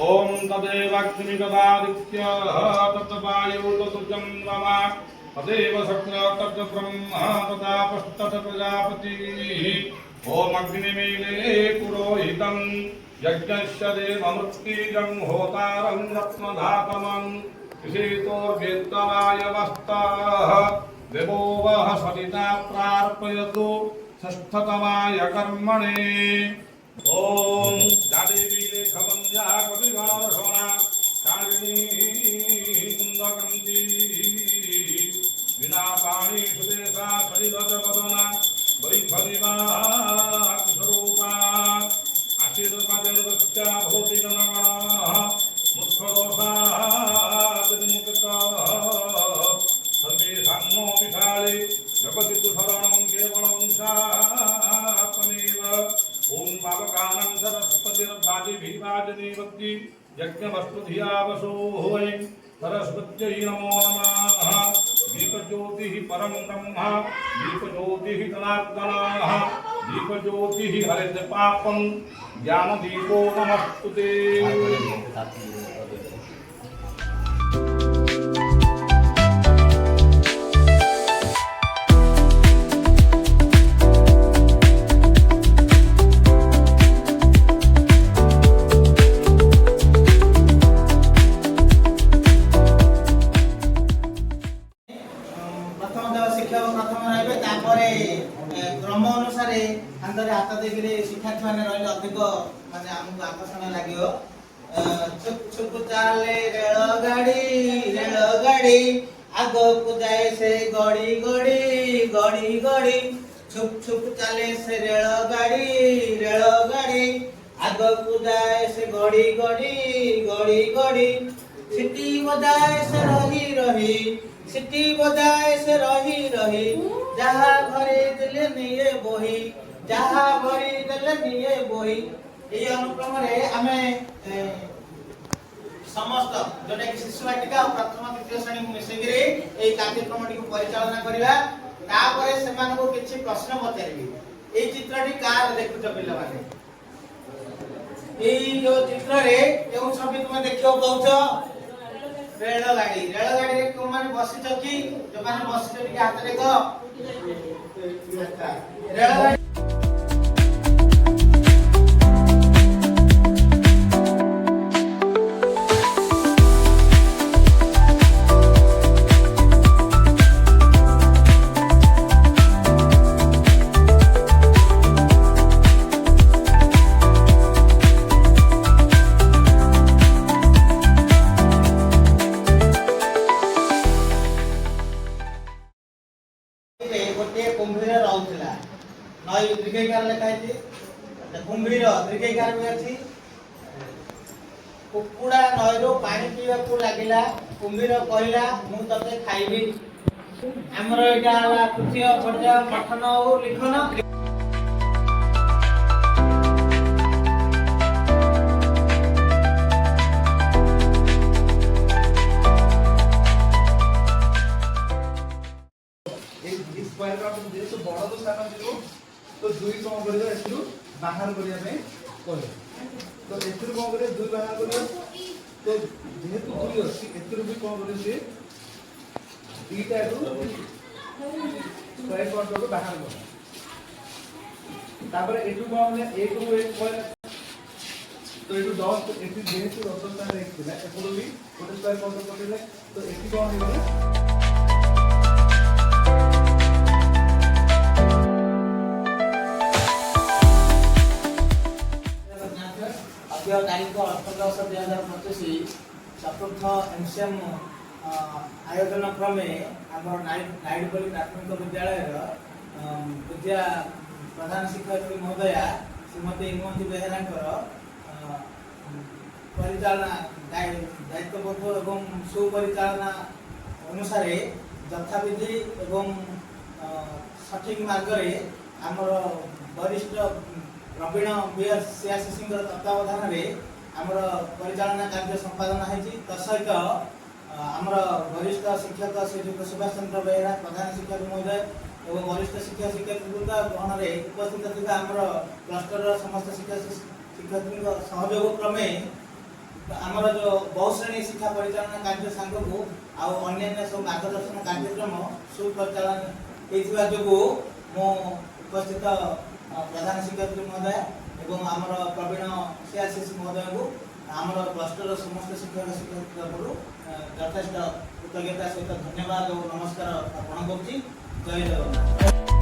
ओम तदेवाग्नि तदादित्य तत्वायु तत्चंद्रमा तदेव शक्र तद्ब्रह्म तदापस्तत प्रजापति ओम अग्निमीले पुरोहितं यज्ञस्य देवमृत्तिजं होतारं रत्नधातमं ऋषितोर्वेत्तवायवस्तः देवो वः सविता प्रार्पयतु षष्ठतमाय कर्मणे ओम जादेवी लेखवन्द्या कविवारसोना कारिणी कुन्दकन्ती विनापाणि सुदेशा सलिलजगदना वैखरिमा स्वरूपा आशीर्वादेर्वस्या भूतिगणगणः मुखदोषादिमुक्तः सर्वेषां नो विशाले जगति तु शरणं केवलं शात्ममेव ओम पावकानां सरस्वतीर्वाजिभिवाजनेवत्ति यज्ञवस्तुधिया वसो वै सरस्वत्यै नमो नमः दीपज्योतिः परं ब्रह्म दीपज्योतिः जनार्दनः दीपज्योतिः हरित पापं ज्ञानदीपो नमस्तुते। क्रम अनुसार हाथ हाथ देखिए शिक्षार्थी मैंने रही अधिक माने आमको आकर्षण लगे छुक छुक चाले रेलगाड़ी आग को जाए से गड़ी गड़ी गड़ी गड़ी छुक छुक चाले से रेलगाड़ी आग को जाए से गड़ी गड़ी गड़ी गड़ी सिटी बजाए से रही रही सिटी बजाए से रही रही जहा घरे दिले निये बोही जहा भरी दिले निये बोही এই অনুক্রমে আমি সমস্ত যেটা কি শিশু বাটিকা ও প্রথম তৃতীয় শ্রেণী মিশিকি এই কার্যক্রমটি পরিচালনা করিবা তারপরে সেমানকু কিছু প্রশ্ন পচারিবি এই চিত্রটি কার দেখুছ পিলামানে এই যে চিত্রে কেউ ছবি তুমি দেখিও কହୁଛ रेलगाड़ी रे क्यों माने बसिछ कि जो माने बसिछ कि हाथ रे को रेलगाड़ी कुंभीर रहउथिला नई दीर्घकार लिखा है कुंभीर दीर्घकार भी अछि कुकुड़ा नईरो पानी पीवा को लागिला कुंभीर कहला मु तते खाइबी हमर एटा हला तृतीय पर्याय पठन और लिखन तो दुई कौन कर बाहर करने कहे तो एथुर कौन कर दुई बाहर कर तो जेहेतु दुई अच्छी एथुर भी कौन कर दुईटा स्क्वायर कौन बाहर कर तापर एटू कौन एक रु एक तो एटू 10 एटू जेहेतु 10 स्थान एक थिला एपरो भी गोटे स्क्वायर कौन करले तो एटी कौन हो तारीख 18/10/2025 चतुर्थ एमसीएम आयोजन क्रमे आम नाइडपल्ली प्राथमिक विद्यालय विद्या प्रधान शिक्षयित्री महोदया श्रीमती इमती बेहेरा परिचालना दायित्वबोध एवं सुपरिचालना अनुसार यथाविधि एवं सठिक मार्गरे आमर वरिष्ठ प्रवीण बीएस सियासी तत्वावधान में आमर परिचालना कार्य संपादन होती तसहित आमर वरिष्ठ शिक्षक श्री सुभाष चंद्र बेहेरा प्रधान शिक्षक महोदय और वरिष्ठ शिक्षक शिक्षयित्री ग्रहण में उपस्थित थी आमर क्लस्टर समस्त शिक्षक शिक्षयित्री सहयोग क्रमे ଆମର जो बहुश्रेणी शिक्षा परिचालन कार्य सांगू अन्य सब मार्गदर्शन कार्यक्रम सुपरिचालन होता जो मो उपस्थित प्रधान शिक्षक महोदय एवं आमर प्रवीण सीआरसीसी महोदय को आमर क्लस्टर समस्त शिक्षक शिक्षक यथेष्ट कृतज्ञता सहित धन्यवाद और नमस्कार अर्पण करुच्ची। जय जगन्नाथ।